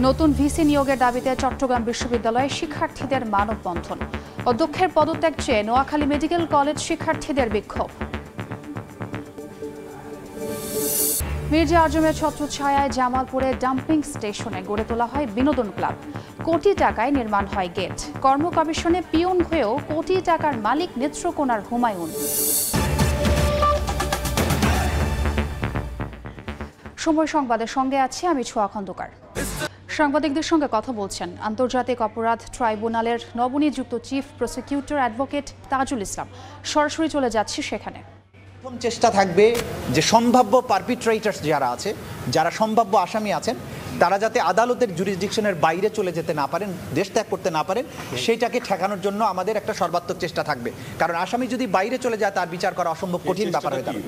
নতুন ভিসি নিয়োগের দাবিতে চট্টগ্রাম বিশ্ববিদ্যালয়ে শিক্ষার্থীদের মানববন্ধন। অধ্যক্ষের পদত্যাগ চেয়ে নোয়াখালী মেডিকেল কলেজ শিক্ষার্থীদের বিক্ষোভ। মির্জা আজমের ছত্রছায়ায় জামালপুরে ডাম্পিং স্টেশনে গড়ে তোলা হয় বিনোদন ক্লাব। কোটি টাকায় নির্মাণ হয় গেট। কর্ম কমিশনে পিয়ন হয়েও কোটি টাকার মালিক নেত্রকোনার হুমায়ুন। সময় সংবাদের সঙ্গে আছি আমি ছোঁয়া খন্দকার। সাংবাদিকদের সঙ্গে কথা বলছেন আন্তর্জাতিক অপরাধ ট্রাইব্যুনালের নবনিযুক্ত chief prosecutor advocate Tajul Islam. সরাসরি চলে যাচ্ছি সেখানে। প্রথম চেষ্টা থাকবে যে সম্ভাব্য পারপিট্রেটরস যারা আছে, যারা সম্ভাব্য আসামি আছেন, তারা যাতে আদালতের জুরিসডিকশনের বাইরে চলে যেতে না পারেন, দেশ ত্যাগ করতে না পারেন, সেইটাকে ঠেকানোর জন্য আমাদের একটা সর্বাত্মক চেষ্টা থাকবে। কারণ আসামি যদি বাইরে চলে যায় তার বিচার করা অসম্ভব কঠিন ব্যাপার হয়ে যাবে।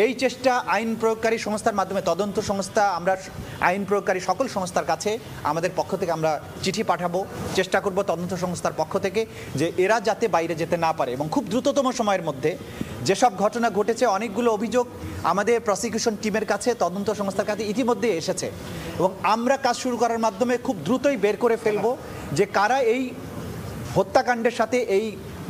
এই চেষ্টা আইন প্রয়োগকারী সংস্থার মাধ্যমে, তদন্ত সংস্থা, আমরা আইন প্রয়োগকারী সকল সংস্থার কাছে আমাদের পক্ষ থেকে আমরা চিঠি পাঠাবো, চেষ্টা করব তদন্ত সংস্থার পক্ষ থেকে যে এরা যাতে বাইরে যেতে না পারে। এবং খুব দ্রুততম সময়ের মধ্যে যেসব ঘটনা ঘটেছে, অনেকগুলো অভিযোগ আমাদের প্রসিকিউশন টিমের কাছে, তদন্ত সংস্থার কাছে ইতিমধ্যে এসেছে এবং আমরা কাজ শুরু করার মাধ্যমে খুব দ্রুতই বের করে ফেলবো যে কারা এই হত্যাকাণ্ডের সাথে, এই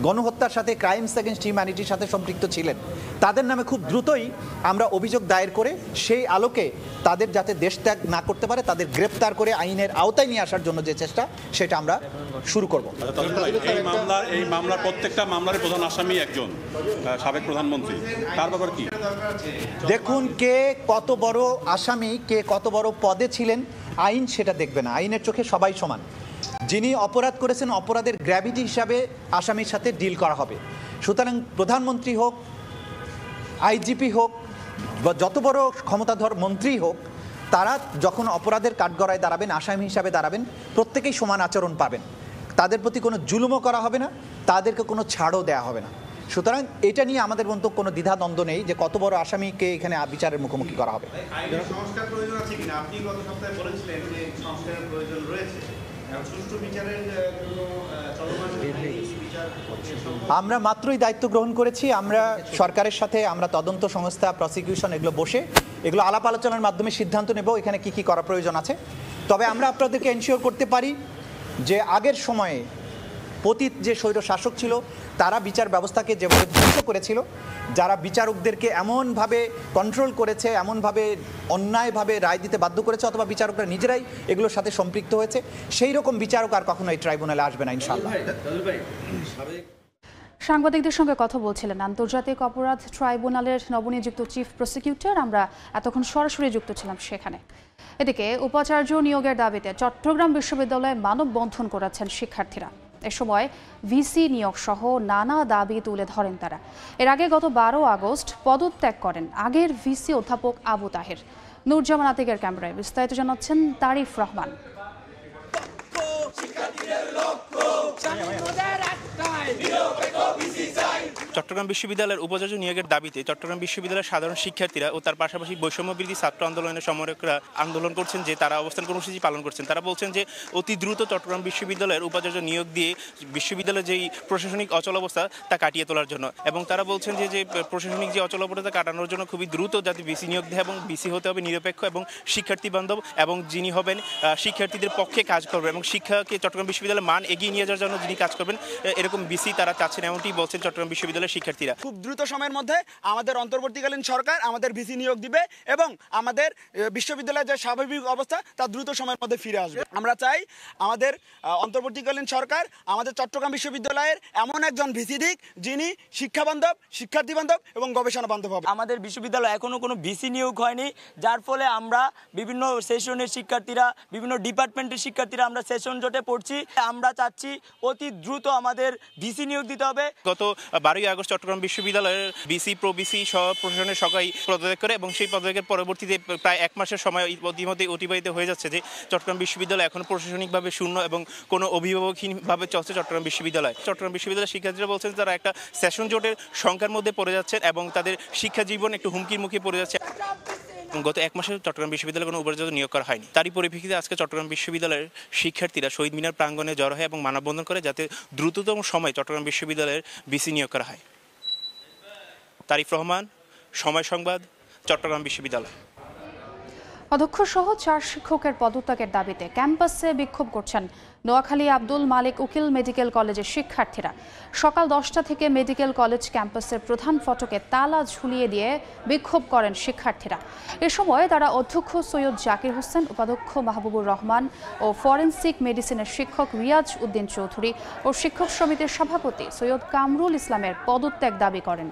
গণহত্যার সাথে, ক্রাইমস এগেইনস্ট হিউম্যানিটির সাথে সম্পৃক্ত ছিলেন। তাদের নামে খুব দ্রুতই আমরা অভিযোগ দায়ের করে সেই আলোকে তাদের যাতে দেশ ত্যাগ না করতে পারে তাদের গ্রেপ্তার করে আইনের আওতায় নিয়ে আসার জন্য যে চেষ্টা, সেটা আমরা শুরু করব। এই মামলার প্রত্যেকটা মামলার প্রধান আসামি একজন সাবেক প্রধানমন্ত্রী, তার ব্যাপার কি? দেখুন, কে কত বড় আসামি, কে কত বড় পদে ছিলেন, আইন সেটা দেখবে না। আইনের চোখে সবাই সমান। যিনি অপরাধ করেছেন, অপরাধের গ্র্যাভিটি হিসাবে আসামির সাথে ডিল করা হবে। সুতরাং প্রধানমন্ত্রী হোক, আইজিপি হোক, বা যত বড় ক্ষমতাধর মন্ত্রী হোক, তারা যখন অপরাধের কাঠগড়ায় দাঁড়াবেন, আসামি হিসাবে দাঁড়াবেন, প্রত্যেকেই সমান আচরণ পাবেন। তাদের প্রতি কোনো জুলুমও করা হবে না, তাদেরকে কোনো ছাড়ও দেওয়া হবে না। সুতরাং এটা নিয়ে আমাদের মধ্যে কোনো দ্বিধাদ্বন্দ্ব নেই যে কত বড় আসামিকে এখানে বিচারের মুখোমুখি করা হবে। আমরা মাত্রই দায়িত্ব গ্রহণ করেছি। আমরা সরকারের সাথে, আমরা তদন্ত সংস্থা, প্রসিকিউশন, এগুলো বসে এগুলো আলাপ আলোচনার মাধ্যমে সিদ্ধান্ত নেব এখানে কি কি করা প্রয়োজন আছে। তবে আমরা আপনাদেরকে এনশিওর করতে পারি যে আগের সময়ে পতিত যে স্বৈর শাসক ছিল তারা বিচার ব্যবস্থাকে যেভাবে ধ্বংস করেছিল, যারা বিচারকদেরকে এমনভাবে কন্ট্রোল করেছে, এমনভাবে অন্যায়ভাবে রায় দিতে বাধ্য করেছে, অথবা বিচারকরা নিজেরাই এগুলোর সাথে সম্পৃক্ত হয়েছে, সেই রকম বিচারক আর কখনো এই ট্রাইব্যুনালে আসবে না ইনশাআল্লাহ। সাংবাদিকদের সঙ্গে কথা বলছিলেন আন্তর্জাতিক অপরাধ ট্রাইব্যুনালের নবনিযুক্ত চিফ প্রসিকিউটর। আমরা এতক্ষণ সরাসরি যুক্ত ছিলাম সেখানে। এদিকে উপাচার্য নিয়োগের দাবিতে চট্টগ্রাম বিশ্ববিদ্যালয়ে মানববন্ধন করেছেন শিক্ষার্থীরা। এ সময় ভিসি নিয়োগ সহ নানা দাবি তুলে ধরেন তারা। এর আগে গত 12 আগস্ট পদত্যাগ করেন আগের ভিসি অধ্যাপক আবু তাহের। নূরজামান আতিকের ক্যামেরায় বিস্তারিত জানাচ্ছেন তারিফ রহমান। চট্টগ্রাম বিশ্ববিদ্যালয়ের উপাচার্য নিয়োগের দাবিতে চট্টগ্রাম বিশ্ববিদ্যালয়ের সাধারণ শিক্ষার্থীরা ও তার পাশাপাশি বৈষম্য বিরোধী ছাত্র আন্দোলনের সমন্বয়করা আন্দোলন করছেন, যে তারা অবস্থান কর্মসূচি পালন করছেন। তারা বলছেন যে অতি দ্রুত চট্টগ্রাম বিশ্ববিদ্যালয়ের উপাচার্য নিয়োগ দিয়ে বিশ্ববিদ্যালয়ের যেই প্রশাসনিক অচলাবস্থা তা কাটিয়ে তোলার জন্য, এবং তারা বলছেন যে প্রশাসনিক যে অচলাবস্থা কাটানোর জন্য খুবই দ্রুত যাতে বিসি নিয়োগ দেয়, এবং বিসি হতে হবে নিরপেক্ষ এবং শিক্ষার্থী বান্ধব, এবং যিনি হবেন শিক্ষার্থীদের পক্ষে কাজ করবেন এবং শিক্ষাকে চট্টগ্রাম বিশ্ববিদ্যালয়ের মান এগিয়ে নিয়ে যাওয়ার জন্য যিনি কাজ করবেন, এরকম বিসি তারা চাচ্ছেন, এমনটি বলছেন চট্টগ্রাম বিশ্ববিদ্যালয়ের শিক্ষার্থীরা। খুব দ্রুত সময়ের মধ্যে আমাদের অন্তর্বর্তীকালীন সরকার আমাদের ভিসি নিয়োগ দিবে এবং আমাদের বিশ্ববিদ্যালয়ের যে স্বাভাবিক অবস্থা তা দ্রুত সময়ের মধ্যে ফিরে আসবে। আমরা চাই আমাদের অন্তর্বর্তীকালীন সরকার আমাদের চট্টগ্রাম বিশ্ববিদ্যালয়ের এমন একজন ভিসি দিক যিনি শিক্ষা বান্ধব, শিক্ষার্থী বান্ধব এবং গবেষণা বান্ধব হবে। আমাদের বিশ্ববিদ্যালয়ে এখনো কোনো ভিসি নিয়োগ হয়নি, যার ফলে আমরা বিভিন্ন সেশনের শিক্ষার্থীরা, বিভিন্ন ডিপার্টমেন্টের শিক্ষার্থীরা আমরা সেশন জোটে পড়ছি। আমরা চাচ্ছি অতি দ্রুত আমাদের ভিসি নিয়োগ দিতে হবে। গত 12 আগস্ট চট্টগ্রাম বিশ্ববিদ্যালয়ের বিসি, প্রবিসি সহ প্রশাসনের সবাই পদত্যাগ করে, এবং সেই পদত্যাগের পরবর্তীতে প্রায় 1 মাসের সময় ইতিমধ্যে অতিবাহিত হয়ে যাচ্ছে যে চট্টগ্রাম বিশ্ববিদ্যালয় এখন প্রশাসনিকভাবে শূন্য এবং কোনো অভিভাবকহীনভাবে চলছে চট্টগ্রাম বিশ্ববিদ্যালয়। চট্টগ্রাম বিশ্ববিদ্যালয়ের শিক্ষার্থীরা বলছেন তারা একটা সেশন জোটের সংখ্যার মধ্যে পড়ে যাচ্ছেন এবং তাদের শিক্ষা জীবন একটু হুমকির মুখে পড়ে যাচ্ছে। গত 1 মাসে চট্টগ্রাম বিশ্ববিদ্যালয়ে কোনো উপাচার্য নিয়োগ করা হয়নি। তারই পরিপ্রেক্ষিতে আজকে চট্টগ্রাম বিশ্ববিদ্যালয়ের শিক্ষার্থীরা শহীদ মিনার প্রাঙ্গণে জড়ো হয় এবং মানববন্ধন করে যাতে দ্রুততম সময়ে চট্টগ্রাম বিশ্ববিদ্যালয়ের বিসি নিয়োগ করা হয়। তারিফ রহমান, সময় সংবাদ, চট্টগ্রাম বিশ্ববিদ্যালয়। অধ্যক্ষ সহ 4 শিক্ষকের পদত্যাগের দাবিতে ক্যাম্পাসে বিক্ষোভ করছেন নোয়াখালী আব্দুল মালিক উকিল মেডিকেল কলেজের শিক্ষার্থীরা। সকাল 10টা থেকে মেডিকেল কলেজ ক্যাম্পাসের প্রধান ফটকে তালা ঝুলিয়ে দিয়ে বিক্ষোভ করেন শিক্ষার্থীরা। এ সময় তারা অধ্যক্ষ সৈয়দ জাকির হোসেন, উপাধ্যক্ষ মাহবুবুর রহমান ও ফরেনসিক মেডিসিনের শিক্ষক রিয়াজ উদ্দিন চৌধুরী ও শিক্ষক সমিতির সভাপতি সৈয়দ কামরুল ইসলামের পদত্যাগ দাবি করেন।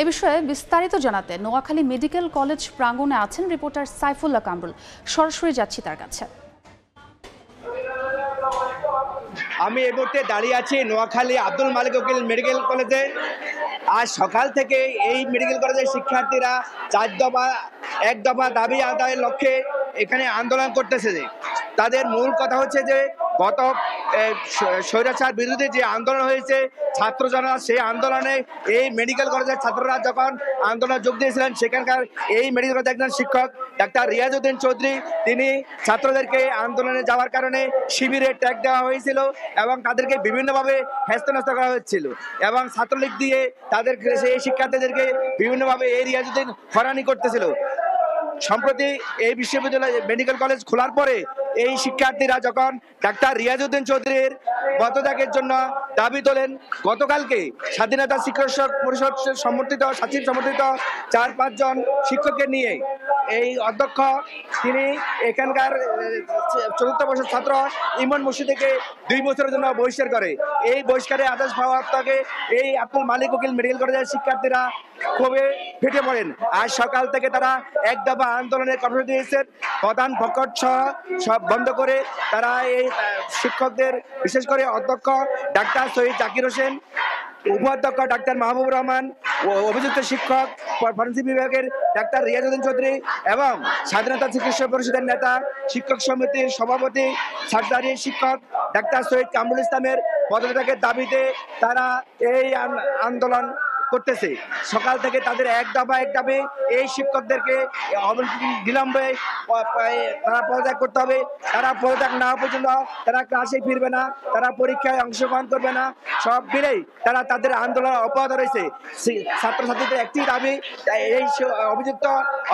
এ বিষয়ে বিস্তারিত জানাতে নোয়াখালী মেডিকেল কলেজ প্রাঙ্গণে আছেন রিপোর্টার সাইফুল্লাহ কামরুল। সরাসরি যাচ্ছি তার কাছে। আমি এই মুহূর্তে দাঁড়িয়ে আছি নোয়াখালী আব্দুল মালিক উকিল মেডিকেল কলেজে। আজ সকাল থেকে এই মেডিকেল কলেজের শিক্ষার্থীরা 4 দফা 1 দফা দাবি আদায়ের লক্ষ্যে এখানে আন্দোলন করতেছে। তাদের মূল কথা হচ্ছে যে গত স্বৈরাচার বিরোধী যে আন্দোলন হয়েছে ছাত্র জনতা, সেই আন্দোলনে এই মেডিকেল কলেজের ছাত্ররা যখন আন্দোলনে যোগ দিয়েছিলেন, সেখানকার এই মেডিকেল কলেজের একজন শিক্ষক ডাক্তার রিয়াজ উদ্দিন চৌধুরী, তিনি ছাত্রদেরকে আন্দোলনে যাওয়ার কারণে শিবিরে ট্যাগ দেওয়া হয়েছিল এবং তাদেরকে বিভিন্নভাবে হেস্তনেস্ত করা হচ্ছিল এবং ছাত্রলীগ দিয়ে তাদের সেই শিক্ষার্থীদেরকে বিভিন্নভাবে এই রিয়াজ উদ্দিন হয়রানি করতেছিল। সম্প্রতি এই বিশ্ববিদ্যালয় মেডিকেল কলেজ খোলার পরে এই শিক্ষার্থীরা যখন ডাক্তার রিয়াজ উদ্দিন চৌধুরীর পদত্যাগের জন্য দাবি তোলেন, গতকালকে স্বাধীনতা শিক্ষক পরিষদ সমর্থিত সচিব সমর্থিত 4-5 জন শিক্ষককে নিয়ে এই অধ্যক্ষ তিনি এখানকার 4th বর্ষের ছাত্র ইমন মুর্শিদকে 2 বছরের জন্য বহিষ্কার করে। এই বহিষ্কারে আদেশ পাওয়ার থেকে এই আব্দুল মালিক উকিল মেডিকেল কলেজের শিক্ষার্থীরা ক্ষোভে ফেটে পড়েন। আজ সকাল থেকে তারা 1 দফা আন্দোলনের কর্মসূচি দিয়েছেন। প্রধান ফটক সব বন্ধ করে তারা এই শিক্ষকদের, বিশেষ করে অধ্যক্ষ ডাক্তার সৈয়দ জাকির হোসেন, উপাধ্যক্ষ ডাক্তার মাহবুবুর রহমান, অভিযুক্ত শিক্ষক ফরেনসিক বিভাগের ডাক্তার রিয়াজ উদ্দিন চৌধুরী এবং স্বাধীনতা শিক্ষক পরিষদের নেতা, শিক্ষক সমিতির সভাপতি, সার্জারি শিক্ষক ডাক্তার সৈয়দ কামরুল ইসলামের পদত্যাগের দাবিতে তারা এই আন্দোলন করতেছে। সকাল থেকে তাদের 1 দফা 1 দাবি, এই শিক্ষকদেরকে বিলম্বে তারা পদত্যাগ করতে হবে। তারা পদত্যাগ না পর্যন্ত তারা ক্লাসে ফিরবে না, তারা পরীক্ষায় অংশগ্রহণ করবে না। সব মিলেই তারা তাদের আন্দোলন অব্যাহত রয়েছে। ছাত্রছাত্রীদের একটি দাবি, এই অভিযুক্ত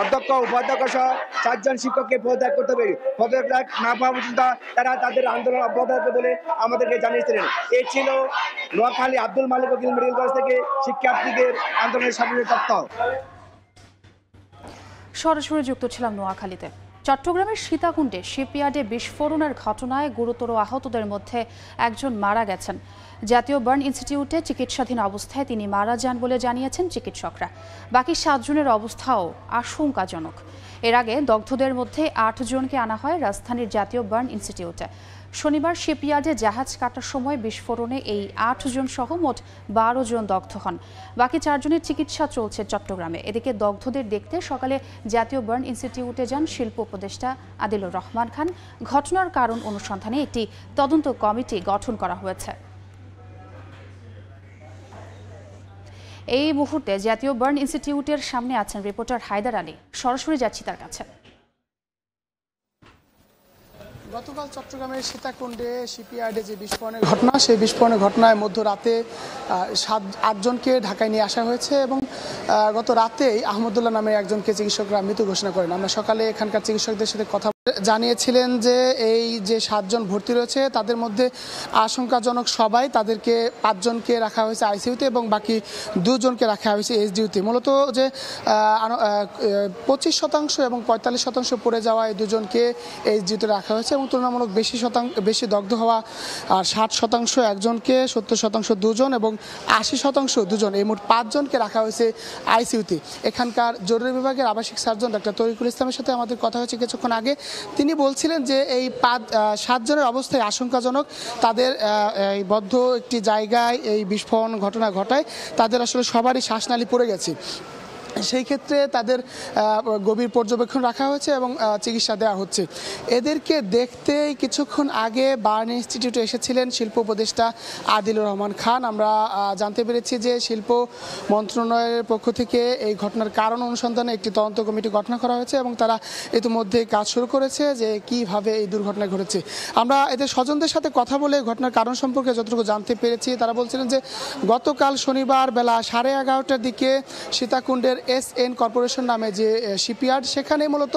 অধ্যক্ষ উপাধ্যক্ষ সহ 4 জন শিক্ষককে পদত্যাগ করতে হবে। পদত্যাগ না পাওয়া পর্যন্ত তারা তাদের আন্দোলন অব্যাহত রাখবে বলে আমাদেরকে জানিয়েছিলেন। এই ছিল নোয়াখালী আব্দুল মালিক উকিল মেডিকেল কলেজ থেকে শিক্ষার্থীদের আন্দোলনের সামনে তথ্য। সরাসরি যুক্ত ছিলাম নোয়াখালীতে। চট্টগ্রামের সীতাকুণ্ডে শিপইয়ার্ডে বিস্ফোরণের ঘটনায় গুরুতর আহতদের মধ্যে একজন মারা গেছেন। জাতীয় বার্ন ইনস্টিটিউটে চিকিৎসাধীন অবস্থায় তিনি মারা যান বলে জানিয়েছেন চিকিৎসকরা। বাকি 7 জনের অবস্থাও আশঙ্কাজনক। এর আগে দগ্ধদের মধ্যে 8 জনকে আনা হয় রাজধানীর জাতীয় বার্ন ইনস্টিটিউটে। শনিবার শিপইয়ার্ডে জাহাজ কাটার সময় বিস্ফোরণে এই 8 জন সহ মোট 12 জন দগ্ধ হন। বাকি 4 জনের চিকিৎসা চলছে চট্টগ্রামে। এদিকে দগ্ধদের দেখতে সকালে জাতীয় বার্ন ইনস্টিটিউটে যান শিল্প উপদেষ্টা আদিলুর রহমান খান। ঘটনার কারণ অনুসন্ধানে একটি তদন্ত কমিটি গঠন করা হয়েছে। এই মুহূর্তে জাতীয় বার্ন ইনস্টিটিউটের সামনে আছেন রিপোর্টার হায়দার আলী। সরাসরি যাচ্ছি তার কাছে। গতকাল চট্টগ্রামের সীতাকুণ্ডে শিপইয়ার্ডে যে বিস্ফোরণের ঘটনা, সেই বিস্ফোরণের ঘটনায় মধ্যরাতে 7-8 জনকে ঢাকায় নিয়ে আসা হয়েছে এবং গত রাতেই আহমদুল্লাহ নামে একজনকে চিকিৎসকরা মৃত ঘোষণা করেন। আমরা সকালে এখানকার চিকিৎসকদের সাথে কথা জানিয়েছিলেন যে এই যে 7 জন ভর্তি রয়েছে তাদের মধ্যে আশঙ্কাজনক সবাই, তাদেরকে 5 জনকে রাখা হয়েছে আইসিইউতে এবং বাকি 2 জনকে রাখা হয়েছে এইচডিইউতে। মূলত যে 25% এবং 45% পড়ে যাওয়া এই 2 জনকে এইচডিইউতে রাখা হয়েছে এবং তুলনামূলক বেশি দগ্ধ হওয়া আর 60% একজনকে, 70% 2 জন এবং 80% 2 জন, এই মোট 5 জনকে রাখা হয়েছে আইসিইউতে। এখানকার জরুরি বিভাগের আবাসিক সার্জন ডাক্তার তরিকুল ইসলামের সাথে আমাদের কথা হয়েছে কিছুক্ষণ আগে। তিনি বলছিলেন যে এই 7 জনের অবস্থায় আশঙ্কাজনক। তাদের এই বদ্ধ একটি জায়গায় এই বিস্ফোরণ ঘটনা ঘটায় তাদের আসলে সবারই শ্বাসনালী পড়ে গেছে সেই ক্ষেত্রে তাদের গভীর পর্যবেক্ষণ রাখা হয়েছে এবং চিকিৎসা দেওয়া হচ্ছে। এদেরকে দেখতেই কিছুক্ষণ আগে বার্ন ইনস্টিটিউটে এসেছিলেন শিল্প উপদেষ্টা আদিলুর রহমান খান। আমরা জানতে পেরেছি যে শিল্প মন্ত্রণালয়ের পক্ষ থেকে এই ঘটনার কারণ অনুসন্ধানে একটি তদন্ত কমিটি গঠন করা হয়েছে এবং তারা ইতিমধ্যে কাজ শুরু করেছে যে কিভাবে এই দুর্ঘটনা ঘটেছে। আমরা এদের স্বজনদের সাথে কথা বলে ঘটনার কারণ সম্পর্কে যতটুকু জানতে পেরেছি, তারা বলছিলেন যে গতকাল শনিবার বেলা 11:30টার দিকে সীতাকুণ্ডের SN কর্পোরেশন নামে যে শিপইয়ার্ড, সেখানে মূলত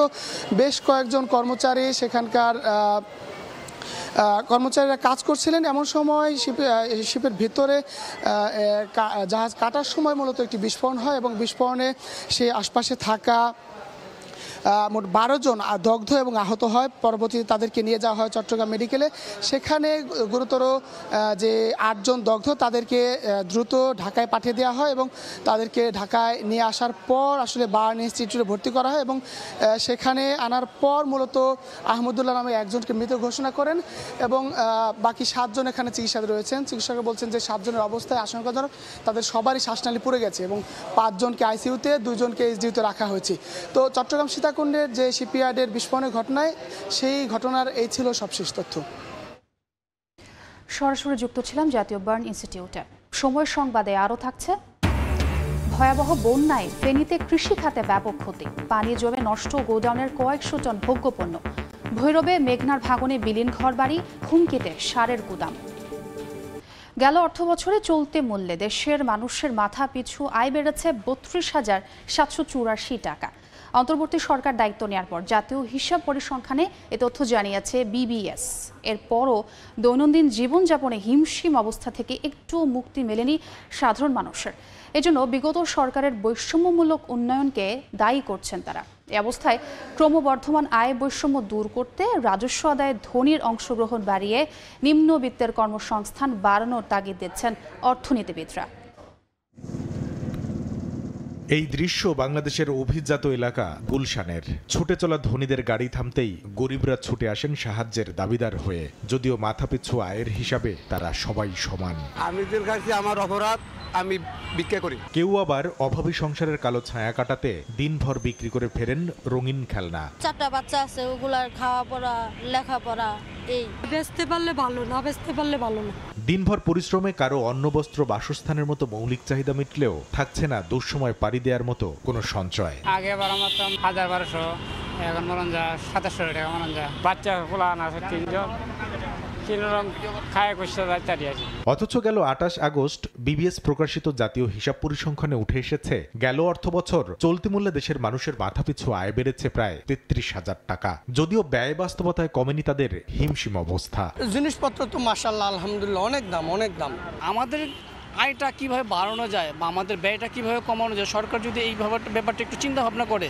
বেশ কয়েকজন কর্মচারী সেখানকার কর্মচারীরা কাজ করছিলেন। এমন সময় শিপের ভিতরে জাহাজ কাটার সময় মূলত একটি বিস্ফোরণ হয় এবং বিস্ফোরণে সে আশপাশে থাকা মোট 12 জন দগ্ধ এবং আহত হয়। পরবর্তীতে তাদেরকে নিয়ে যাওয়া হয় চট্টগ্রাম মেডিকেলে। সেখানে গুরুতর যে 8 জন দগ্ধ তাদেরকে দ্রুত ঢাকায় পাঠিয়ে দেওয়া হয় এবং তাদেরকে ঢাকায় নিয়ে আসার পর আসলে বার্ন ইনস্টিটিউটে ভর্তি করা হয় এবং সেখানে আনার পর মূলত আহমদুল্লাহ নামে একজনকে মৃত ঘোষণা করেন এবং বাকি 7 জন এখানে চিকিৎসাধীন রয়েছেন। চিকিৎসকরা বলছেন যে 7 জনের অবস্থায় আশঙ্কাজনক, তাদের সবারই শ্বাসনালী পুড়ে গেছে এবং 5 জনকে ICUতে, 2 জনকে HDUতে রাখা হয়েছে। তো চট্টগ্রাম সীতাকুণ্ডের যে শিপইয়ার্ডের বিস্ফোরণের ঘটনায় সেই ঘটনার এই ছিল সবশেষ তথ্য। সরাসরি যুক্ত ছিলাম জাতীয় বার্ন ইনস্টিটিউটে। সময় সংবাদে আরও থাকছে, ভয়াবহ বন্যায় ফেনীতে কৃষি খাতে ব্যাপক ক্ষতি, পানি জমে নষ্ট গোডাউনের কয়েকশো টন ভোগ্যপণ্য। ভৈরবে মেঘনার ভাঙনে বিলীন ঘরবাড়ি, হুমকিতে সারের গুদাম। গেল অর্থবছরে চলতি মূল্যে দেশের মানুষের মাথা পিছু আয় বেড়েছে 32,784 টাকা। অন্তর্বর্তী সরকার দায়িত্ব নেওয়ার পর জাতীয় হিসাব পরিসংখ্যানে এ তথ্য জানিয়েছে BBS। এরপরও দৈনন্দিন জীবনযাপনে হিমশিম অবস্থা থেকে একটু মুক্তি মেলেনি সাধারণ মানুষের। এজন্য বিগত সরকারের বৈষম্যমূলক উন্নয়নকে দায়ী করছেন তারা। এই অবস্থায় ক্রমবর্ধমান আয় বৈষম্য দূর করতে রাজস্ব আদায়ে ধনীর অংশগ্রহণ বাড়িয়ে নিম্নবিত্তের কর্মসংস্থান বাড়ানোর তাগিদ দিচ্ছেন অর্থনীতিবিদরা। এই দৃশ্য বাংলাদেশের অভিজাত এলাকা গুলশানের। ছুটে চলা ধনীদের গাড়ি থামতেই গরিবরা ছুটে আসেন সাহায্যের দাবিদার হয়ে, যদিও মাথাপিছু আয়ের হিসাবে তারা সবাই সমান। আমি আমার অপরাধ, আমি বিক্রি করি। কেউ আবার অভাবী সংসারের কালো ছায়া কাটাতে দিনভর বিক্রি করে ফেরেন রঙিন খেলনা। 4টা বাচ্চা আছে, ওগুলার খাওয়া পড়া, লেখাপড়া, এই বেচতে পারলে ভালো, না বেচতে পারলে ভালো না। দিনভর পরিশ্রমে কারো অন্ন বস্ত্র বাসস্থানের মতো মৌলিক চাহিদা মিটলেও থাকছে না দুঃসময় পাড়ি দেওয়ার মতো কোনো সঞ্চয়। আগে বার মারতাম 1200, এখন মরণ যা 2700 টাকা মরণ যা। বাচ্চা খোলা আছে 3 জন, অথচ গেল 28 আগস্ট BBS প্রকাশিত জাতীয় হিসাব পরিসংখ্যানে উঠে এসেছে গেল অর্থবছর চলতি মূল্যে দেশের মানুষের মাথাপিছু আয় বেড়েছে প্রায় 33,000 টাকা। যদিও ব্যয় বাস্তবতায় কমেনি তাদের হিমশিম অবস্থা। জিনিসপত্র তো মাশাআল্লাহ আলহামদুলিল্লাহ অনেক দাম। আমাদের আয়টা কিভাবে বাড়ানো যায় বা আমাদের ব্যয়টা কিভাবে কমানো যায়, সরকার যদি এই ব্যাপারটা একটু চিন্তা ভাবনা করে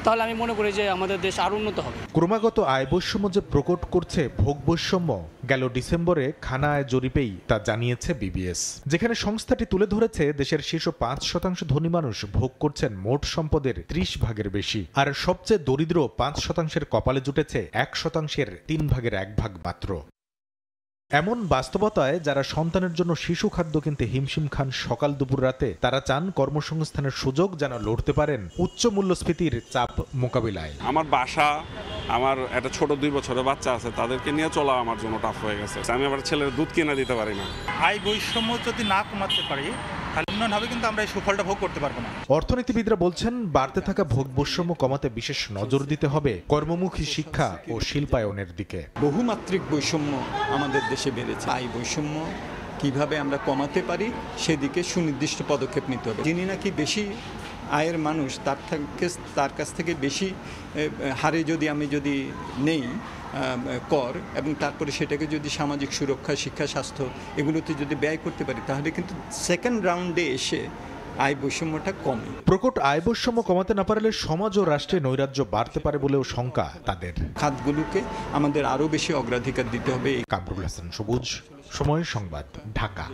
তাহলে আমি মনে করি যে আমাদের দেশ আরো উন্নত হবে। ক্রমাগত আয় বৈষম্য যে প্রকট করছে ভোগ বৈষম্য, গেল ডিসেম্বরে খানা আয় জরিপেই তা জানিয়েছে BBS, যেখানে সংস্থাটি তুলে ধরেছে দেশের শীর্ষ 5% ধনী মানুষ ভোগ করছেন মোট সম্পদের 30 ভাগের বেশি, আর সবচেয়ে দরিদ্র 5%-এর কপালে জুটেছে 1%-এর 3 ভাগের 1 ভাগ মাত্র। এমন বাস্তবতায় যারা সন্তানের জন্য শিশু খাদ্য কিনতে হিমশিম খান সকাল দুপুর রাতে, তারা চান কর্মসংস্থানের সুযোগ যেন লড়তে পারেন উচ্চ মূল্যস্ফীতির চাপ মোকাবিলায়। আমার বাসা, আমার একটা ছোট 2 বছরের বাচ্চা আছে, তাদেরকে নিয়ে চলা আমার জন্য টাফ হয়ে গেছে। আমি আমার ছেলের দুধ কিনে দিতে পারি না। আয় বৈষম্য যদি না কমাতে পারি তাহলে উন্নয়ন হবে, কিন্তু আমরা এই সুফলটা ভোগ করতে পারবো না। অর্থনীতিবিদরা বলছেন বাড়তে থাকা ভোগ বৈষম্য কমাতে বিশেষ নজর দিতে হবে কর্মমুখী শিক্ষা ও শিল্পায়নের দিকে। বহুমাত্রিক বৈষম্য আমাদের দেশে বেড়েছে। আয় বৈষম্য কিভাবে আমরা কমাতে পারি সেদিকে সুনির্দিষ্ট পদক্ষেপ নিতে হবে। যিনি নাকি বেশি আয়ের মানুষ তার কাছ থেকে বেশি হারে আমি যদি নেই কর এবং তারপরে সেটাকে যদি সামাজিক সুরক্ষা, শিক্ষা, স্বাস্থ্য এগুলোতে যদি ব্যয় করতে পারি, তাহলে কিন্তু সেকেন্ড রাউন্ডে এসে আয় বৈষম্যটা কমে। প্রকট আয় বৈষম্য কমাতে না পারলে সমাজ ও রাষ্ট্রে নৈরাজ্য বাড়তে পারে বলেও শঙ্কা তাদের। খাতগুলোকে আমাদের আরও বেশি অগ্রাধিকার দিতে হবে। কামরুল হাসান সবুজ, সময় সংবাদ, ঢাকা।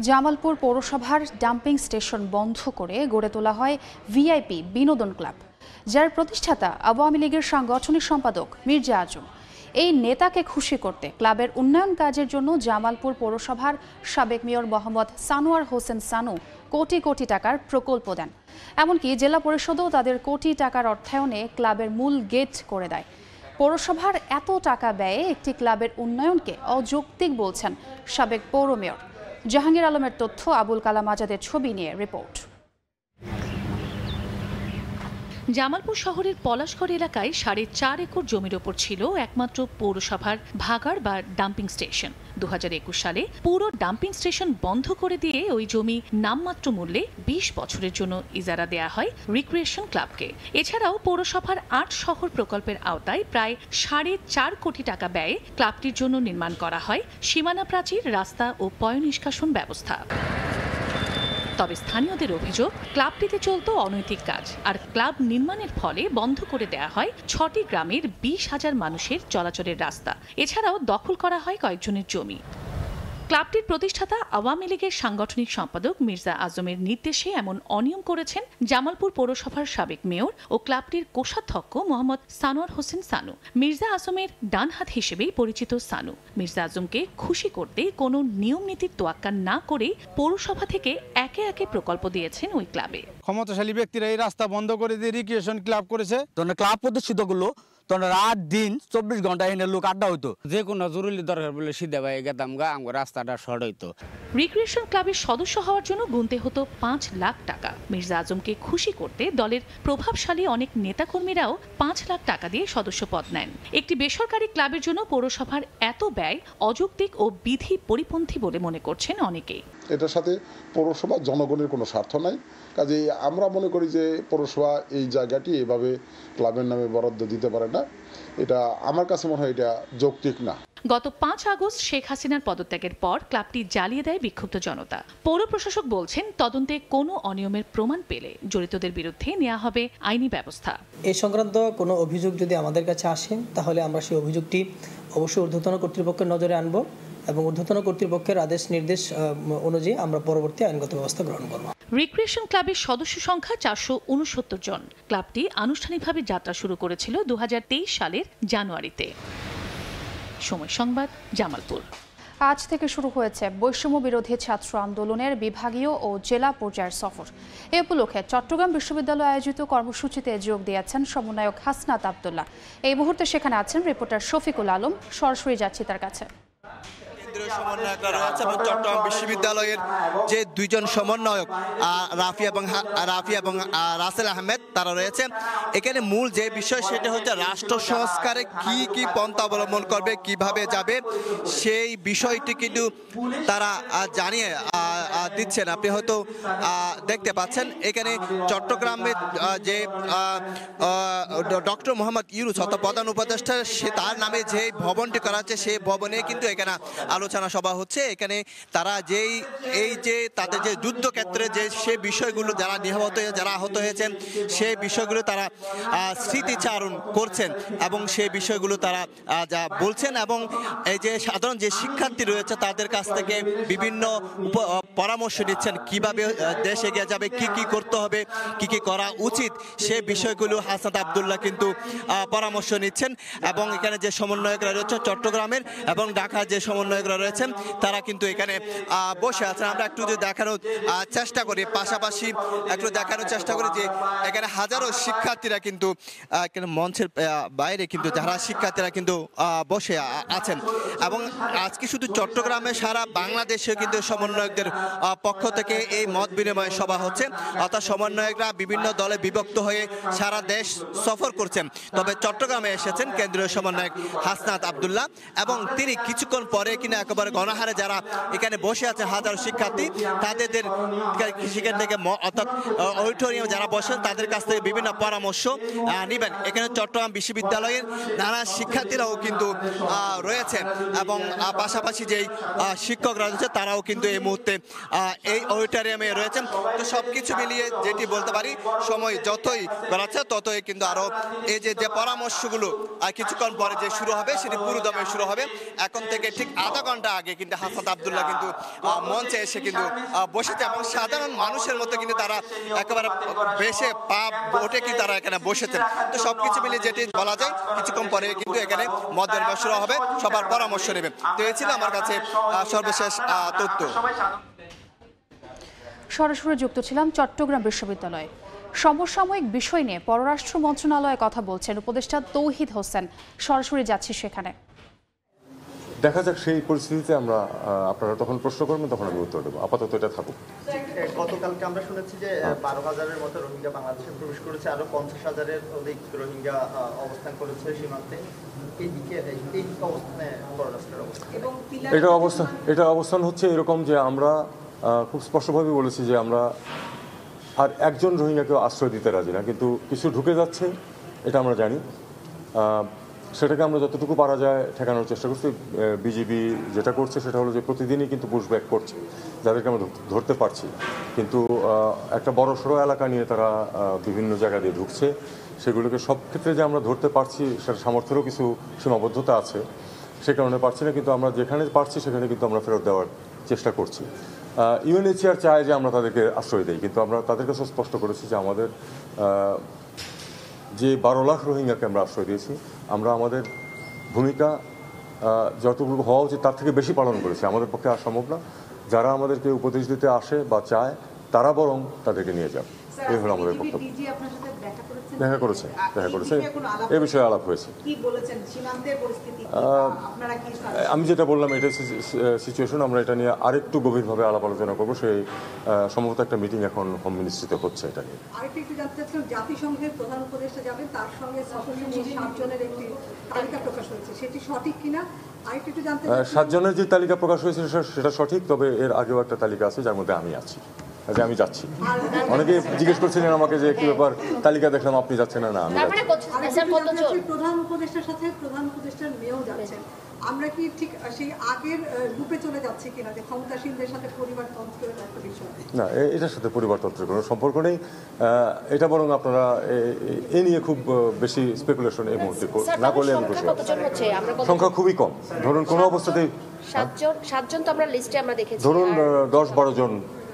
জামালপুর পৌরসভার ডাম্পিং স্টেশন বন্ধ করে গড়ে তোলা হয় VIP বিনোদন ক্লাব, যার প্রতিষ্ঠাতা আওয়ামী লীগের সাংগঠনিক সম্পাদক মির্জা আজম। এই নেতাকে খুশি করতে ক্লাবের উন্নয়ন কাজের জন্য জামালপুর পৌরসভার সাবেক মেয়র মোহাম্মদ সানোয়ার হোসেন সানু কোটি কোটি টাকার প্রকল্প দেন। এমনকি জেলা পরিষদও তাদের কোটি টাকার অর্থায়নে ক্লাবের মূল গেট করে দেয়। পৌরসভার এত টাকা ব্যয়ে একটি ক্লাবের উন্নয়নকে অযৌক্তিক বলছেন সাবেক পৌর মেয়র। জাহাঙ্গীর আলমের তথ্য, আবুল কালাম আজাদের ছবি নিয়ে রিপোর্ট। জামালপুর শহরের পলাশগড় এলাকায় 4.5 একর জমির ওপর ছিল একমাত্র পৌরসভার ভাগাড় বা ডাম্পিং স্টেশন। 2021 সালে পুরো ডাম্পিং স্টেশন বন্ধ করে দিয়ে ওই জমি নামমাত্র মূল্যে 20 বছরের জন্য ইজারা দেয়া হয় রিক্রিয়েশন ক্লাবকে। এছাড়াও পৌরসভার 8 শহর প্রকল্পের আওতায় প্রায় 4.5 কোটি টাকা ব্যয়ে ক্লাবটির জন্য নির্মাণ করা হয় সীমানা প্রাচীর, রাস্তা ও পয়ঃনিষ্কাশন ব্যবস্থা। তবে স্থানীয়দের অভিযোগ, ক্লাবটিতে চলত অনৈতিক কাজ, আর ক্লাব নির্মাণের ফলে বন্ধ করে দেয়া হয় 6টি গ্রামের 20,000 মানুষের চলাচলের রাস্তা। এছাড়াও দখল করা হয় কয়েকজনের জমি। ক্লাবটির প্রতিষ্ঠাতা আওয়ামী লীগের সাংগঠনিক সম্পাদক মির্জা আজমের নির্দেশে এমন অনিয়ম করেছেন জামালপুর পৌরসভার সাবেক মেয়র ও ক্লাবটির কোষাধ্যক্ষ মোহাম্মদ সানোয়ার হোসেন সানু। মির্জা আজমের ডানহাত হিসেবেই পরিচিত সানু মির্জা আজমকে খুশি করতে কোনো নিয়ম নীতির তোয়াক্কা না করে পৌরসভা থেকে একে একে প্রকল্প দিয়েছেন ওই ক্লাবে। ক্ষমতাশালী ব্যক্তিরা এই রাস্তা বন্ধ করে দিয়ে রিক্রিয়েশন ক্লাব করেছে। ক্লাব প্রতিষ্ঠিত করলো, রাত দিন 24 ঘন্টা এনে লোক আড্ডা হইতো। যে কোনো জরুরি দরকার বলে সিধা ভাই গেতাম গা, আমার রাস্তাটা শর্ট হইতো। রিক্রিয়েশন ক্লাবের সদস্য হওয়ার জন্য গুনতে হতো 5 লাখ টাকা। মির্জা আজমকে খুশি করতে দলের প্রভাবশালী অনেক নেতাকর্মীরাও 5 লাখ টাকা দিয়ে সদস্য পদ নেন। একটি বেসরকারি ক্লাবের জন্য পৌরসভার এত ব্যয় অযৌক্তিক ও বিধি পরিপন্থী বলে মনে করছেন অনেকেই। এটার সাথে পৌরসভা জনগণের কোনো স্বার্থ নাই। কাজেই আমরা মনে করি যে পৌরসভা এই জায়গাটি এভাবে ক্লাবের নামে বরাদ্দ দিতে পারে না। এটা আমার কাছে মনে হয় এটা যৌক্তিক না। গত 5 আগস্ট শেখ হাসিনার পদত্যাগের পর ক্লাবটি জ্বালিয়ে দেয় বিক্ষুব্ধ জনতা। পৌর প্রশাসক বলছেন, তদন্তে কোনো অনিয়মের প্রমাণ পেলে জড়িতদের বিরুদ্ধে নেওয়া হবে আইনি ব্যবস্থা। এই সংক্রান্ত কোনো অভিযোগ যদি আমাদের কাছে আসে, তাহলে আমরা সেই অভিযোগটি অবশ্যই ঊর্ধ্বতন কর্তৃপক্ষের নজরে আনব এবং ঊর্ধ্বতন কর্তৃপক্ষের আদেশ নির্দেশ অনুযায়ী আমরা পরবর্তী আইনগত ব্যবস্থা গ্রহণ করব। রিক্রিয়েশন ক্লাবের সদস্য সংখ্যা 469 জন। ক্লাবটি আনুষ্ঠানিকভাবে যাত্রা শুরু করেছিল 2023 সালের জানুয়ারিতে। সময় সংবাদ, জামালপুর। আজ থেকে শুরু হয়েছে বৈষম্য বিরোধী ছাত্র আন্দোলনের বিভাগীয় ও জেলা পর্যায়ের সফর। এ উপলক্ষে চট্টগ্রাম বিশ্ববিদ্যালয়ে আয়োজিত কর্মসূচিতে যোগ দিয়েছেন সমন্বয়ক হাসনাত আব্দুল্লাহ। এই মুহূর্তে সেখানে আছেন রিপোর্টার শফিকুল আলম। সরাসরি যাচ্ছি তার কাছে। সমন্বয়করা রয়েছে এবং চট্টগ্রাম বিশ্ববিদ্যালয়ের যে 2 জন সমন্বয়ক রাফি এবং রাসেল আহমেদ তারা রয়েছে। এখানে মূল যে বিষয় সেটা হচ্ছে রাষ্ট্র সংস্কারে কি কি পন্থা অবলম্বন করবে, কিভাবে যাবে, সেই বিষয়টি কিন্তু তারা জানিয়ে দিচ্ছেন। আপনি হয়তো দেখতে পাচ্ছেন এখানে চট্টগ্রামে যে ডক্টর মোহাম্মদ ইউনূস অর্থাৎ প্রধান উপদেষ্টা, সে তার নামে যে ভবনটি করা হচ্ছে সেই ভবনে কিন্তু এখানে আলোচনা সভা হচ্ছে। এখানে তারা এই যে তাদের যে যুদ্ধক্ষেত্রে যে সে বিষয়গুলো যারা নিহত যারা আহত হয়েছেন সেই বিষয়গুলো তারা স্মৃতিচারণ করছেন এবং সেই বিষয়গুলো তারা যা বলছেন এবং এই যে সাধারণ যে শিক্ষার্থী রয়েছে তাদের কাছ থেকে বিভিন্ন পরামর্শ দিচ্ছেন কিভাবে দেশ এগিয়ে যাবে, কি কি করতে হবে, কি কি করা উচিত, সে বিষয়গুলো হাসনাত আব্দুল্লাহ কিন্তু পরামর্শ নিচ্ছেন। এবং এখানে যে সমন্বয়করা রয়েছে চট্টগ্রামের এবং ঢাকার যে সমন্বয়করা রয়েছেন তারা কিন্তু এখানে বসে আছেন। আমরা একটু যদি দেখানোর চেষ্টা করি, পাশাপাশি একটু দেখানোর চেষ্টা করি যে এখানে হাজারো শিক্ষার্থীরা কিন্তু মঞ্চের বাইরে কিন্তু যারা শিক্ষার্থীরা কিন্তু বসে আছেন। এবং আজকে শুধু চট্টগ্রামে সারা বাংলাদেশে কিন্তু সমন্বয়কদের পক্ষ থেকে এই মত বিনিময় সভা হচ্ছে। অর্থাৎ সমন্বয়করা বিভিন্ন দলে বিভক্ত হয়ে সারা দেশ সফর করছেন। তবে চট্টগ্রামে এসেছেন কেন্দ্রীয় সমন্বয়ক হাসনাত আব্দুল্লাহ এবং তিনি কিছুক্ষণ পরে কিনা একেবারে গণহারে যারা এখানে বসে আছে হাজারো শিক্ষার্থী তাদের সেখান থেকে অর্থাৎ অডিটোরিয়াম যারা বসেন তাদের কাছ থেকে বিভিন্ন পরামর্শ নেবেন। এখানে চট্টগ্রাম বিশ্ববিদ্যালয়ের নানা শিক্ষার্থীরাও কিন্তু রয়েছে এবং পাশাপাশি যেই শিক্ষকরা রয়েছে তারাও কিন্তু এই মুহূর্তে এই অডিটোরিয়ামে রয়েছেন। তো সব কিছু মিলিয়ে যেটি বলতে পারি, সময় যতই গড়াচ্ছে ততই কিন্তু আরও এই যে পরামর্শগুলো কিছুক্ষণ পরে যে শুরু হবে সেটি পুরোদমে শুরু হবে। এখন থেকে ঠিক আধা ঘন্টা আগে কিন্তু হাসনাত আব্দুল্লাহ কিন্তু মঞ্চে এসে কিন্তু বসেছে এবং সাধারণ মানুষের মতো কিন্তু তারা একেবারে বেশে পা ওঠে কিন্তু তারা এখানে বসেছেন। তো সবকিছু মিলিয়ে যেটি বলা যায় কিছুক্ষণ পরে কিন্তু এখানে মত বিনিময় শুরু হবে, সবার পরামর্শ নেবে। তো এই ছিল আমার কাছে সর্বশেষ তথ্য। সরাসরি যুক্ত ছিলাম চট্টগ্রাম বিশ্ববিদ্যালয়ে। সমসাময়িক বিষয় নিয়ে পররাষ্ট্র মন্ত্রণালয়ে কথা বলছেন উপদেষ্টা তৌহিদ হোসেন। সরাসরি যাচ্ছি সেখানে। দেখা যাক সেই পরিস্থিতিতে আমরা আপনারা তখন প্রশ্ন করবেন, তখন আমি উত্তর দেবো। আপাতত এটা থাকুক। গতকালকে আমরা শুনেছি যে 12,000-এর মতো রোহিঙ্গা বাংলাদেশে প্রবেশ করেছে, আরো 50,000-এর অধিক রোহিঙ্গা অবস্থান করেছে সীমান্তে। এটা অবস্থান হচ্ছে এরকম যে আমরা খুব স্পষ্টভাবে বলেছি যে আমরা আর একজন রোহিঙ্গাকে আশ্রয় দিতে রাজি না, কিন্তু কিছু ঢুকে যাচ্ছে এটা আমরা জানি। সেটাকে আমরা যতটুকু পারা যায় ঠেকানোর চেষ্টা করছি। বিজিবি যেটা করছে সেটা হলো যে প্রতিদিনই কিন্তু পুশব্যাক করছে, যাদেরকে আমরা ধরতে পারছি। কিন্তু একটা বড় সড়ো এলাকা নিয়ে তারা বিভিন্ন জায়গা দিয়ে ঢুকছে, সেগুলোকে সব ক্ষেত্রে যে আমরা ধরতে পারছি সেটা সামর্থ্যেরও কিছু সীমাবদ্ধতা আছে, সে কারণে পারছি না। কিন্তু আমরা যেখানে পারছি সেখানে কিন্তু আমরা ফেরত দেওয়ার চেষ্টা করছি। ইউএনএইচসিআর চায় যে আমরা তাদেরকে আশ্রয় দিই, কিন্তু আমরা তাদেরকে স্পষ্ট করেছি যে আমাদের যে 12 লাখ রোহিঙ্গাকে আমরা আশ্রয় দিয়েছি, আমরা আমাদের ভূমিকা যতটুকু হওয়া উচিত তার থেকে বেশি পালন করেছি। আমাদের পক্ষে আর সম্ভব না। যারা আমাদেরকে উপদেশ দিতে আসে বা চায় তারা বরং তাদেরকে নিয়ে যান, এই হলো আমাদের বক্তব্য। দেখা করেছে এ বিষয়ে আলাপ হয়েছে। আমি যেটা বললাম এটা সিচুয়েশন, আমরা এটা নিয়ে আরেকটু গভীরভাবে আলাপ আলোচনা করবো। সেই সম্ভবত একটা মিটিং এখন হোম মিনিস্ট্রিতে হচ্ছে এটা নিয়ে। জাতিসংঘের প্রধান উপদেষ্টা যাবেন, তার সঙ্গে 7 জনের একটি তালিকা প্রকাশ হয়েছে, সেটি সঠিক কিনা? 7 জনের যে তালিকা প্রকাশ হয়েছে সেটা সঠিক, তবে এর আগেও একটা তালিকা আছে যার মধ্যে আমি আছি, আমি যাচ্ছি। অনেকে জিজ্ঞেস করছিলেন আমাকে যে কি ব্যাপার, তালিকা দেখলাম আপনি যাচ্ছেন না? আমি প্রধান উপদেষ্টার সাথে প্রধান উপদেষ্টার মেয়েও যাচ্ছেন, আমরা কি ঠিক সেই আগের গ্রুপে চলে যাচ্ছে কিনা, যে ক্ষমতাসীনদের সাথে পরিবারতন্ত্রের একটা বিষয়? না, এটার সাথে পরিবারতন্ত্রের কোনো সম্পর্ক নেই। এটা বরং আপনারা এ নিয়ে খুব বেশি স্পেকুলেশন এই মুহূর্তে না করলে আমি খুশি। সংখ্যা খুবই কম, ধরুন কোনো অবস্থাতেই 7 জন তো আমরা লিস্টে আমরা দেখেছি, ধরুন 10-12 জন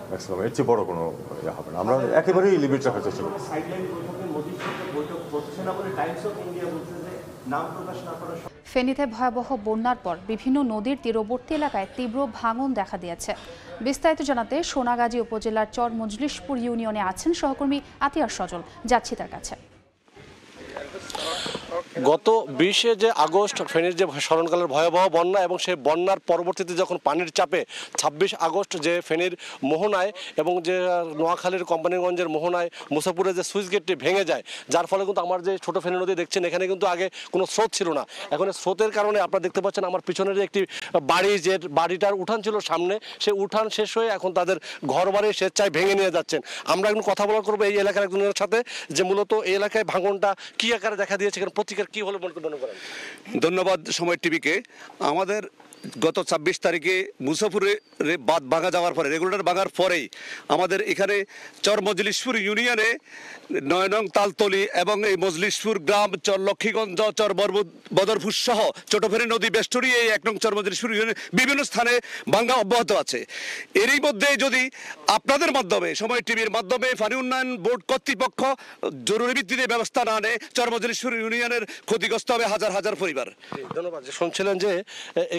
ম্যাক্সিমাম, এর চেয়ে বড় কোনো ইয়ে হবে না। আমরা একেবারেই লিমিট রাখার চেষ্টা করি। ফেনীতে ভয়াবহ বন্যার পর বিভিন্ন নদীর তীরবর্তী এলাকায় তীব্র ভাঙন দেখা দিয়েছে। বিস্তারিত জানাতে সোনাগাজী উপজেলার চর মজলিশপুর ইউনিয়নে আছেন সহকর্মী আতিয়ার সজল। যাচ্ছি তার কাছে। গত 20 আগস্ট ফেনীর যে স্মরণকালের ভয়াবহ বন্যা এবং সেই বন্যার পরবর্তীতে যখন পানির চাপে 26 আগস্ট যে ফেনীর মোহনায় এবং যে নোয়াখালীর কোম্পানিগঞ্জের মোহনায় মুসাপুরে যে সুইচ গেটটি ভেঙে যায়, যার ফলে কিন্তু আমার যে ছোট ফেনী নদী দেখছেন এখানে কিন্তু আগে কোনো স্রোত ছিল না। এখন স্রোতের কারণে আপনারা দেখতে পাচ্ছেন আমার পিছনের একটি বাড়ি, যে বাড়িটার উঠান ছিল সামনে, সেই উঠান শেষ হয়ে এখন তাদের ঘর বাড়ি স্বেচ্ছায় ভেঙে নিয়ে যাচ্ছেন। আমরা এখন কথা বলা করবো এই এলাকার একজনের সাথে যে মূলত এই এলাকায় ভাঙনটা কি আকারে দেখা দিয়েছে, প্রতিকার কি হলে মনে করেন? ধন্যবাদ সময় টিভিকে। আমাদের গত 26 তারিখে মুসাফুরে বাঁধ ভাঙা যাওয়ার পরে, রেগুলেটর ভাঙার পরেই আমাদের এখানে চর মজলিশপুর ইউনিয়নে 9 নং তালতলি এবং এই মজলিশপুর গ্রাম, চর লক্ষ্মীগঞ্জ, চর বদরপুর সহ ছোট ফেনী নদী বেষ্টনী এই 1 নং চর মজলিশপুর ইউনিয়নে বিভিন্ন স্থানে ভাঙা অব্যাহত আছে। এরই মধ্যে যদি আপনাদের মাধ্যমে, সময় টিভির মাধ্যমে পানি উন্নয়ন বোর্ড কর্তৃপক্ষ জরুরি ভিত্তিতে ব্যবস্থা না নেয়, চর মজলিশপুর ইউনিয়নের ক্ষতিগ্রস্ত হবে হাজার হাজার পরিবার। ধন্যবাদ। শুনছিলেন যে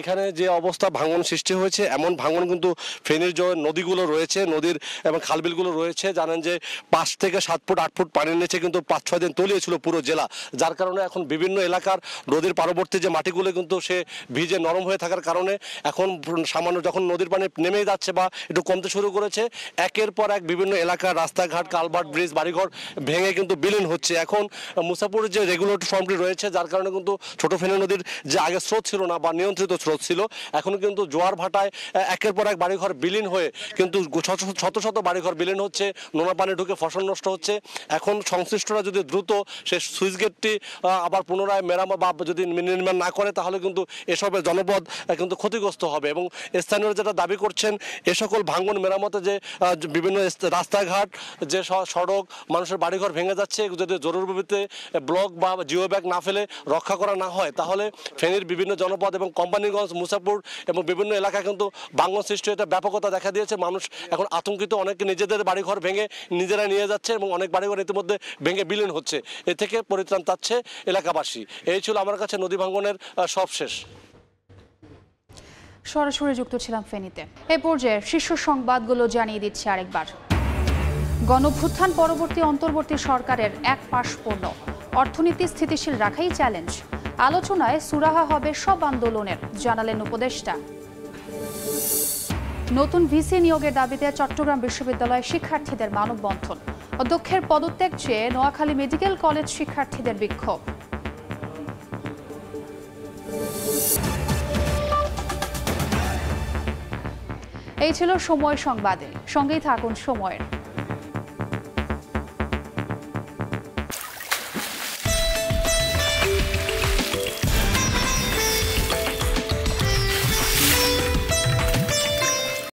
এখানে যে অবস্থা ভাঙন সৃষ্টি হয়েছে, এমন ভাঙন কিন্তু ফেনীর যে নদীগুলো রয়েছে, নদীর এবং খালবিলগুলো রয়েছে, জানেন যে 5 থেকে 7 ফুট 8 ফুট পানির নিচে কিন্তু 5-6 দিন তলিয়েছিল পুরো জেলা, যার কারণে এখন বিভিন্ন এলাকার নদীর পার্ববর্তী যে মাটিগুলো কিন্তু সে ভিজে নরম হয়ে থাকার কারণে এখন সামান্য যখন নদীর পানি নেমে যাচ্ছে বা একটু কমতে শুরু করেছে, একের পর এক বিভিন্ন এলাকার রাস্তাঘাট, কালভার্ট, ব্রিজ, বাড়িঘর ভেঙে কিন্তু বিলীন হচ্ছে। এখন মুসাপুরের যে রেগুলেটর ফর্মটি রয়েছে, যার কারণে কিন্তু ছোট ফেনী নদীর যে আগে স্রোত ছিল না বা নিয়ন্ত্রিত স্রোত ছিল, এখন কিন্তু জোয়ার ভাটায় একের পর এক বাড়িঘর বিলীন হয়ে কিন্তু শত শত বাড়িঘর বিলীন হচ্ছে, নোনা পানি ঢুকে ফসল নষ্ট হচ্ছে। এখন সংশ্লিষ্টরা যদি দ্রুত সে সুইচ গেটটি আবার পুনরায় মেরামত বা যদি নির্মাণ না করে তাহলে কিন্তু এসবের জনপদ কিন্তু ক্ষতিগ্রস্ত হবে। এবং স্থানীয়রা যেটা দাবি করছেন, এ সকল ভাঙন মেরামতে যে বিভিন্ন রাস্তাঘাট, যে সড়ক, মানুষের বাড়িঘর ভেঙে যাচ্ছে, যদি জরুরি ভিত্তিতে ব্লক বা জিও ব্যাগ না ফেলে রক্ষা করা না হয় তাহলে ফেনীর বিভিন্ন জনপদ এবং কোম্পানিগঞ্জ, মুসাপুর এবং বিভিন্ন এলাকায় কিন্তু ভাঙন সৃষ্টি হতে ব্যাপকতা দেখা দিয়েছে। মানুষ এখন আতঙ্কিত, অনেকে নিজেদের বাড়িঘর ভেঙে নিজেরা নিয়ে যাচ্ছে এবং অনেক বাড়িঘর ইতিমধ্যে ভেঙে বিলীন হচ্ছে। এ থেকে পরিত্রাণ চাচ্ছে এলাকাবাসী। এই ছিল আমার কাছে নদী ভাঙনের সব শেষ। সরাসরি যুক্ত ছিলাম ফেনীতে। এই পর্যায়ে শীর্ষ সংবাদগুলো জানিয়ে দিচ্ছে আরেকবার। গণঅভ্যুত্থান পরবর্তী অন্তর্বর্তী সরকারের এক পাশ পূর্ণ, অর্থনীতি স্থিতিশীল রাখাই চ্যালেঞ্জ। আলোচনায় সুরাহা হবে সব আন্দোলনের, জানালেন উপদেষ্টা। নতুন ভিসি নিয়োগের দাবিতে চট্টগ্রাম বিশ্ববিদ্যালয়ের শিক্ষার্থীদের মানববন্ধন, অধ্যক্ষের পদত্যাগ চেয়ে নোয়াখালী মেডিকেল কলেজ শিক্ষার্থীদের বিক্ষোভ। এই ছিল সময় সংবাদে, সঙ্গেই থাকুন সময়ের।